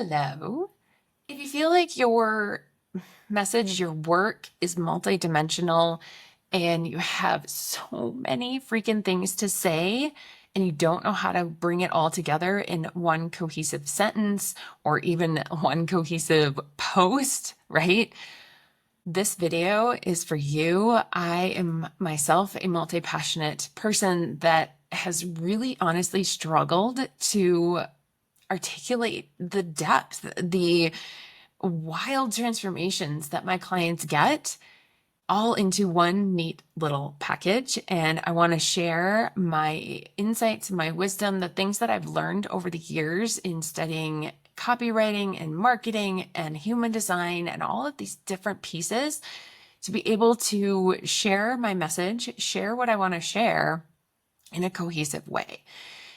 Hello. If you feel like your message, your work is multidimensional and you have so many freaking things to say and you don't know how to bring it all together in one cohesive sentence or even one cohesive post, right? This video is for you. I am myself a multi-passionate person that has really honestly struggled to articulate the depth, the wild transformations that my clients get all into one neat little package. And I want to share my insights, my wisdom, the things that I've learned over the years in studying copywriting and marketing and human design and all of these different pieces to be able to share my message, share what I want to share in a cohesive way.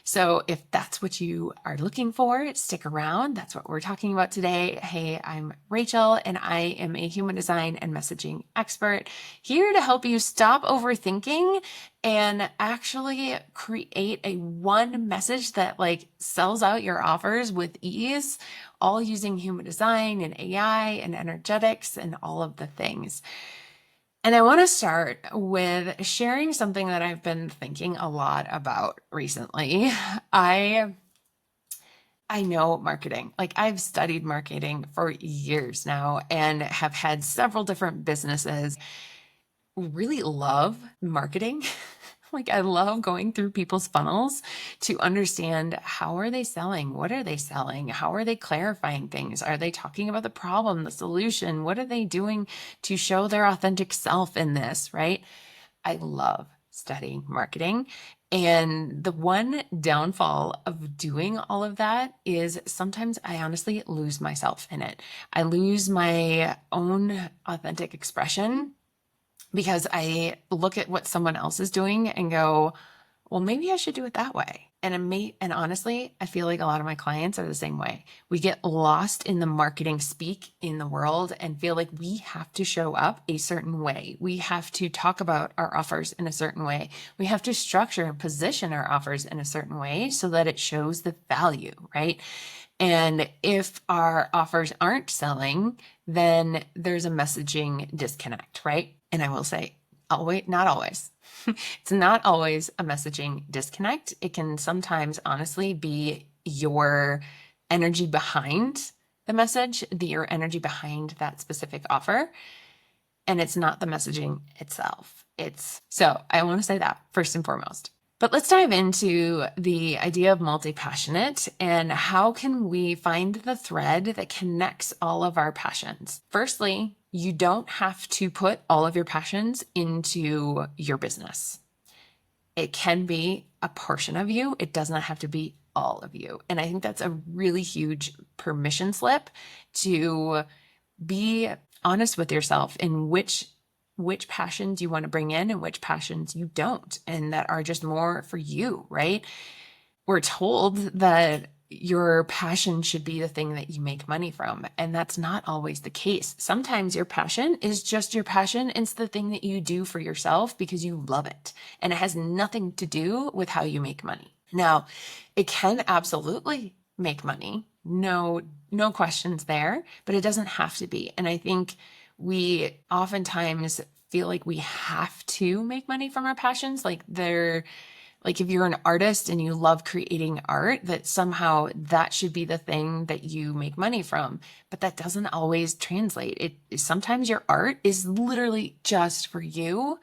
So if that's what you are looking for, stick around. That's what we're talking about today. Hey, I'm Rachel, and I am a human design and messaging expert here to help you stop overthinking and actually create a one message that sells out your offers with ease, all using human design and AI and energetics and all of the things. And I want to start with sharing something that I've been thinking a lot about recently. I know marketing. I've studied marketing for years now and have had several different businesses. Really love marketing. I love going through people's funnels to understand how are they selling? What are they selling? How are they clarifying things? Are they talking about the problem, the solution? What are they doing to show their authentic self in this, right? I love studying marketing. And the one downfall of doing all of that is sometimes I honestly lose myself in it. I lose my own authentic expression because I look at what someone else is doing and go, well, maybe I should do it that way. And honestly, I feel like a lot of my clients are the same way. We get lost in the marketing speak in the world and feel like we have to show up a certain way. We have to talk about our offers in a certain way. We have to structure and position our offers in a certain way so that it shows the value, right? And if our offers aren't selling, then there's a messaging disconnect, right? And I will say, not always. It's not always a messaging disconnect. It can sometimes honestly be your energy behind the message, your energy behind that specific offer. And it's not the messaging itself. So I want to say that first and foremost. But let's dive into the idea of multi-passionate and how can we find the thread that connects all of our passions. Firstly, you don't have to put all of your passions into your business. It can be a portion of you. It does not have to be all of you. And I think that's a really huge permission slip to be honest with yourself in which passions you want to bring in and which passions you don't, and that are just more for you, right? We're told that your passion should be the thing that you make money from, and that's not always the case. Sometimes your passion is just your passion. It's the thing that you do for yourself because you love it, and it has nothing to do with how you make money. Now, it can absolutely make money. No questions there, but it doesn't have to be. And I think we oftentimes feel like we have to make money from our passions. If you're an artist and you love creating art, that somehow that should be the thing that you make money from. But that doesn't always translate. Sometimes your art is literally just for you.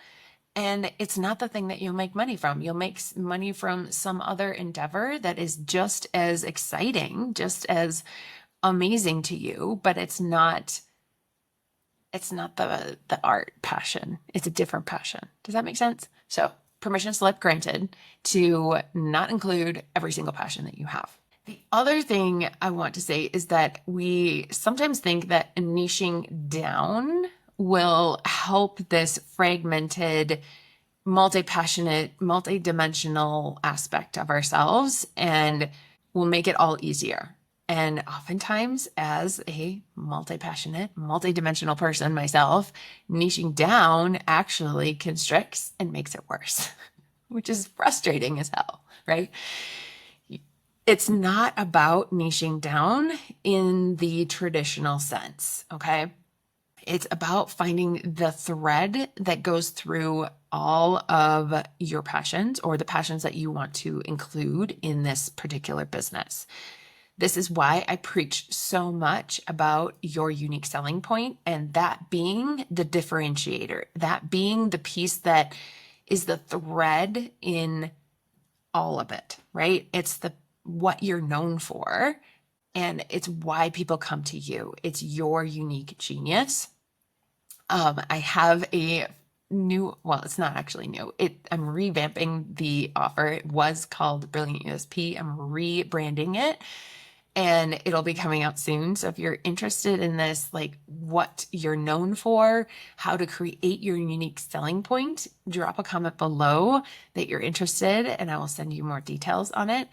And it's not the thing that you'll make money from. You'll make money from some other endeavor that is just as exciting, just as amazing to you, but it's not the art passion. It's a different passion. Does that make sense? So permission slip granted to not include every single passion that you have. The other thing I want to say is that we sometimes think that niching down will help this fragmented, multi-passionate, multi-dimensional aspect of ourselves and will make it all easier. And oftentimes, as a multi-passionate, multi-dimensional person myself, niching down actually constricts and makes it worse, which is frustrating as hell, right? It's not about niching down in the traditional sense, okay? It's about finding the thread that goes through all of your passions or the passions that you want to include in this particular business. This is why I preach so much about your unique selling point, and that being the differentiator, that being the piece that is the thread in all of it, right? It's the what you're known for, and it's why people come to you. It's your unique genius. I have a new, well, it's not actually new. I'm revamping the offer. It was called Brilliant USP. I'm rebranding it and it'll be coming out soon. So if you're interested in this, like what you're known for, how to create your unique selling point, drop a comment below that you're interested and I will send you more details on it.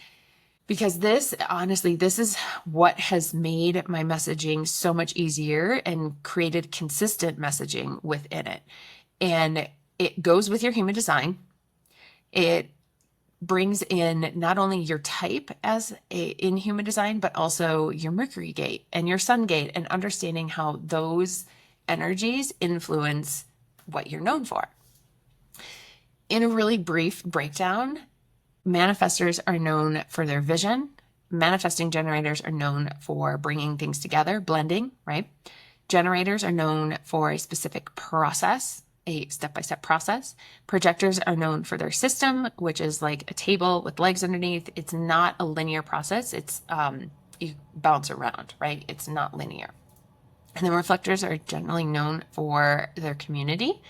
Because this, honestly, this is what has made my messaging so much easier and created consistent messaging within it. And it goes with your human design. It brings in not only your type in human design, but also your Mercury gate and your Sun gate, and understanding how those energies influence what you're known for. In a really brief breakdown, manifestors are known for their vision. Manifesting generators are known for bringing things together, blending, right? Generators are known for a specific process, a step-by-step process. Projectors are known for their system, which is like a table with legs underneath. It's not a linear process. It's you bounce around, right? It's not linear. And then reflectors are generally known for their community.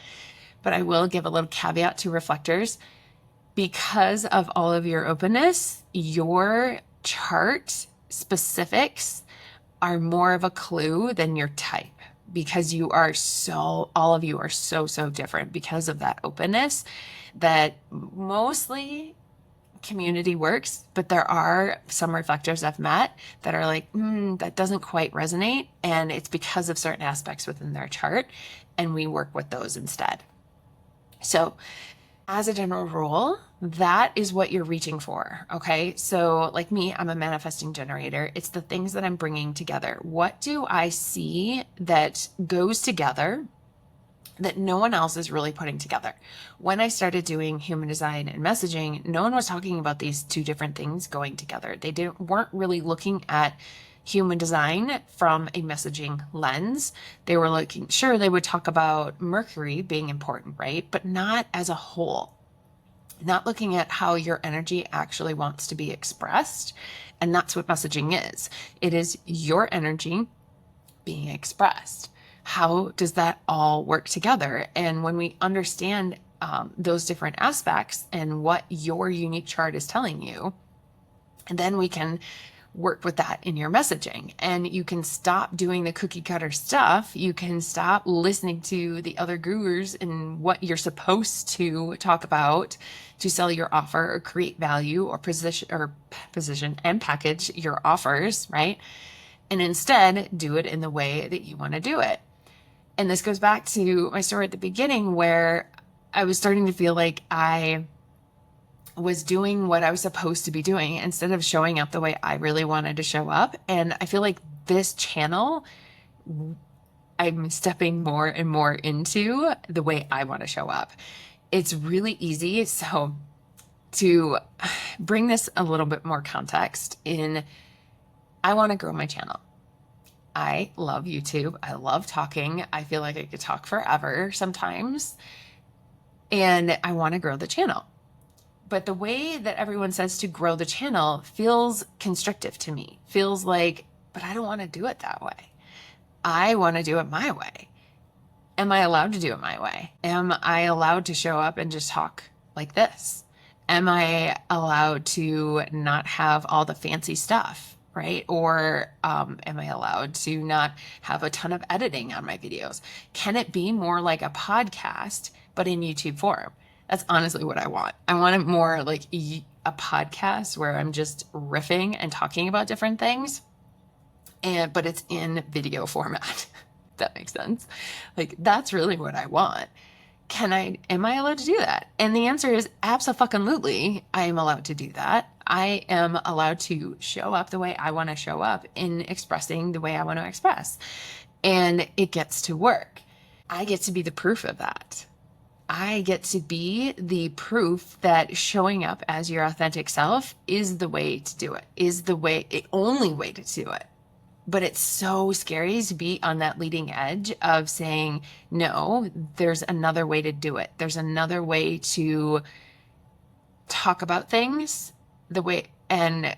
But I will give a little caveat to reflectors. Because of all of your openness, your chart specifics are more of a clue than your type, because all of you are so different because of that openness. That mostly community works, but there are some reflectors I've met that are like, that doesn't quite resonate. And it's because of certain aspects within their chart. And we work with those instead. So as a general rule, that is what you're reaching for, okay? So like me, I'm a manifesting generator. It's the things that I'm bringing together. What do I see that goes together that no one else is really putting together? When I started doing human design and messaging, no one was talking about these two different things going together. They weren't really looking at human design from a messaging lens. They were looking, sure, they would talk about Mercury being important, right? But not as a whole. Not looking at how your energy actually wants to be expressed. And that's what messaging is. It is your energy being expressed. How does that all work together? And when we understand those different aspects and what your unique chart is telling you, then we can work with that in your messaging, and you can stop doing the cookie cutter stuff. You can stop listening to the other gurus and what you're supposed to talk about to sell your offer or create value or position and package your offers, right? And instead do it in the way that you want to do it. And this goes back to my story at the beginning, where I was starting to feel like I was doing what I was supposed to be doing instead of showing up the way I really wanted to show up. And I feel like this channel, I'm stepping more and more into the way I want to show up. It's really easy. So to bring this a little bit more context in, I want to grow my channel. I love YouTube. I love talking. I feel like I could talk forever sometimes. And I want to grow the channel. But the way that everyone says to grow the channel feels constrictive to me. Feels like, but I don't want to do it that way. I want to do it my way. Am I allowed to do it my way? Am I allowed to show up and just talk like this? Am I allowed to not have all the fancy stuff, right? Or am I allowed to not have a ton of editing on my videos? Can it be more like a podcast, but in YouTube form? That's honestly what I want. I want it more like a podcast where I'm just riffing and talking about different things, but it's in video format. If that makes sense. Like, that's really what I want. Am I allowed to do that? And the answer is absolutely, I am allowed to do that. I am allowed to show up the way I want to show up in expressing the way I want to express. And it gets to work. I get to be the proof of that. I get to be the proof that showing up as your authentic self is the way to do it, is the only way to do it. But it's so scary to be on that leading edge of saying, no, there's another way to do it. There's another way to talk about things and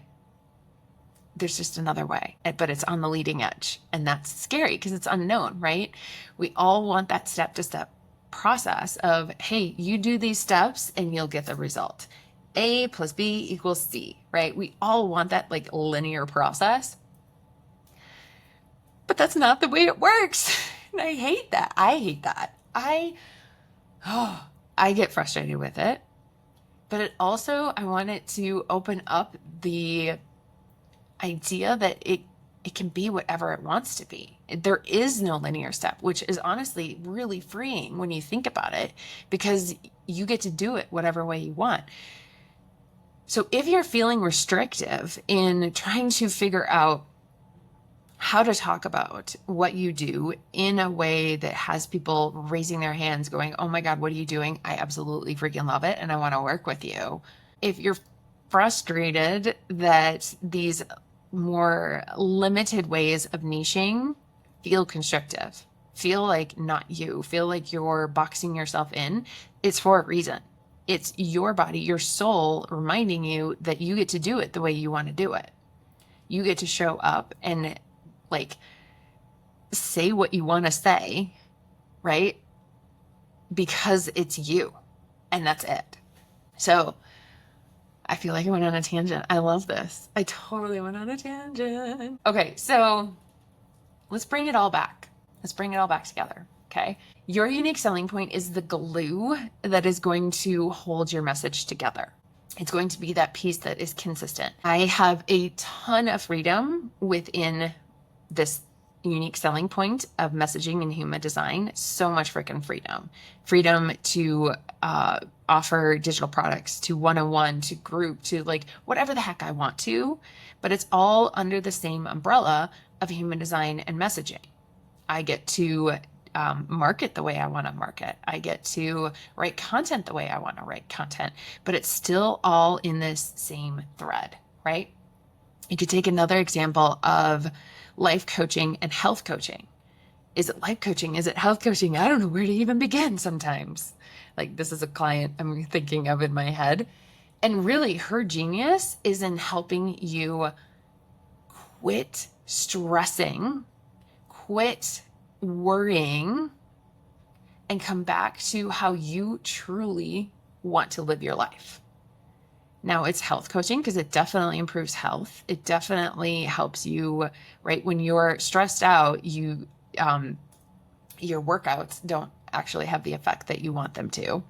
there's just another way, but it's on the leading edge. And that's scary because it's unknown, right? We all want that step-to-step process of, hey, you do these steps and you'll get the result. A plus B equals C, right? We all want that like linear process. But that's not the way it works. And I hate that. I get frustrated with it. But I want it to open up the idea that it can be whatever it wants to be. There is no linear step, which is honestly really freeing when you think about it, because you get to do it whatever way you want. So if you're feeling restrictive in trying to figure out how to talk about what you do in a way that has people raising their hands going, oh my God, what are you doing? I absolutely freaking love it. And I want to work with you. If you're frustrated that these more limited ways of niching feel constrictive, feel like not you, feel like you're boxing yourself in, it's for a reason. It's your body, your soul reminding you that you get to do it the way you want to do it. You get to show up and like say what you want to say, right? Because it's you and that's it. So I feel like I went on a tangent. I love this. I totally went on a tangent. Okay, so let's bring it all back. Let's bring it all back together, okay? Your unique selling point is the glue that is going to hold your message together. It's going to be that piece that is consistent. I have a ton of freedom within this unique selling point of messaging and human design. So much freaking freedom. Freedom to offer digital products, to one-on-one, to group, to like whatever the heck I want to, but it's all under the same umbrella of human design and messaging. I get to market the way I want to market. I get to write content the way I want to write content, but it's still all in this same thread, right? You could take another example of life coaching and health coaching. Is it life coaching? Is it health coaching? I don't know where to even begin sometimes. Like this is a client I'm thinking of in my head. And really her genius is in helping you quit stressing, quit worrying, and come back to how you truly want to live your life. Now it's health coaching because it definitely improves health. It definitely helps you, right? When you're stressed out, your workouts don't actually have the effect that you want them to.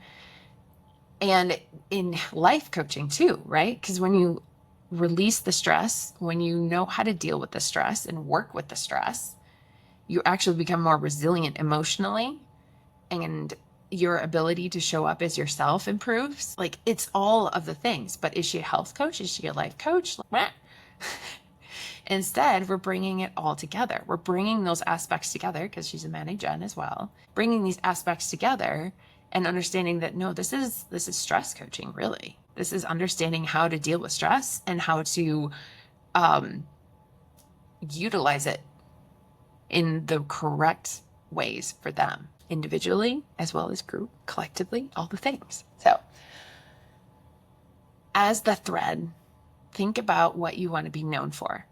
And in life coaching too, right? Because when you release the stress, when you know how to deal with the stress and work with the stress, you actually become more resilient emotionally, and your ability to show up as yourself improves. Like it's all of the things, but is she a health coach? Is she a life coach? Instead, we're bringing it all together. We're bringing those aspects together because she's a Manny Jen as well, bringing these aspects together and understanding that, no, this is stress coaching, really. This is understanding how to deal with stress and how to utilize it in the correct ways for them, individually as well as group, collectively, all the things. So as the thread, think about what you want to be known for.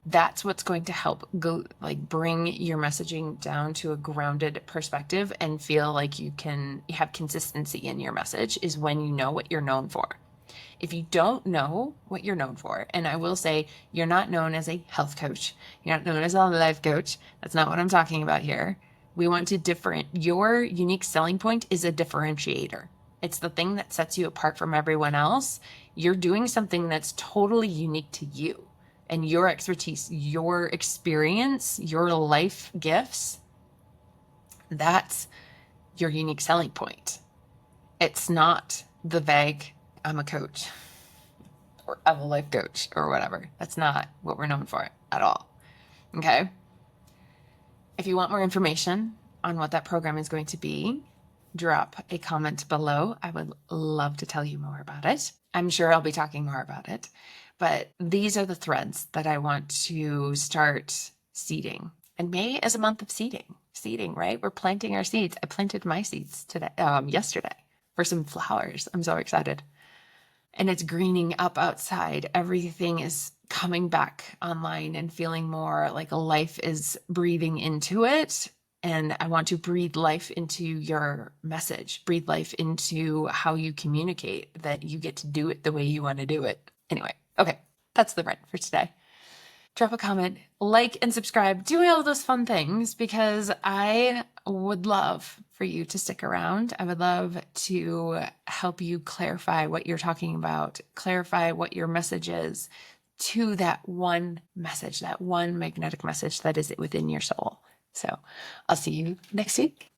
That's what's going to help bring your messaging down to a grounded perspective and feel like you have consistency in your message, is when you know what you're known for. If you don't know what you're known for, and I will say you're not known as a health coach, you're not known as a life coach. That's not what I'm talking about here. We want to your unique selling point is a differentiator. It's the thing that sets you apart from everyone else. You're doing something that's totally unique to you and your expertise, your experience, your life gifts. That's your unique selling point. It's not the vague, I'm a coach. or of a life coach or whatever. That's not what we're known for at all. Okay. If you want more information on what that program is going to be, drop a comment below. I would love to tell you more about it. I'm sure I'll be talking more about it, but these are the threads that I want to start seeding. And May is a month of seeding. Seeding, right? We're planting our seeds. I planted my seeds today, yesterday for some flowers. I'm so excited. And it's greening up outside. Everything is coming back online and feeling more like a life is breathing into it. And I want to breathe life into your message, breathe life into how you communicate, that you get to do it the way you want to do it. Anyway, okay, that's the rant for today. Drop a comment, like and subscribe, do all those fun things, because I would love for you to stick around. I would love to help you clarify what you're talking about, clarify what your message is to that one message, that one magnetic message that is within your soul. So I'll see you next week.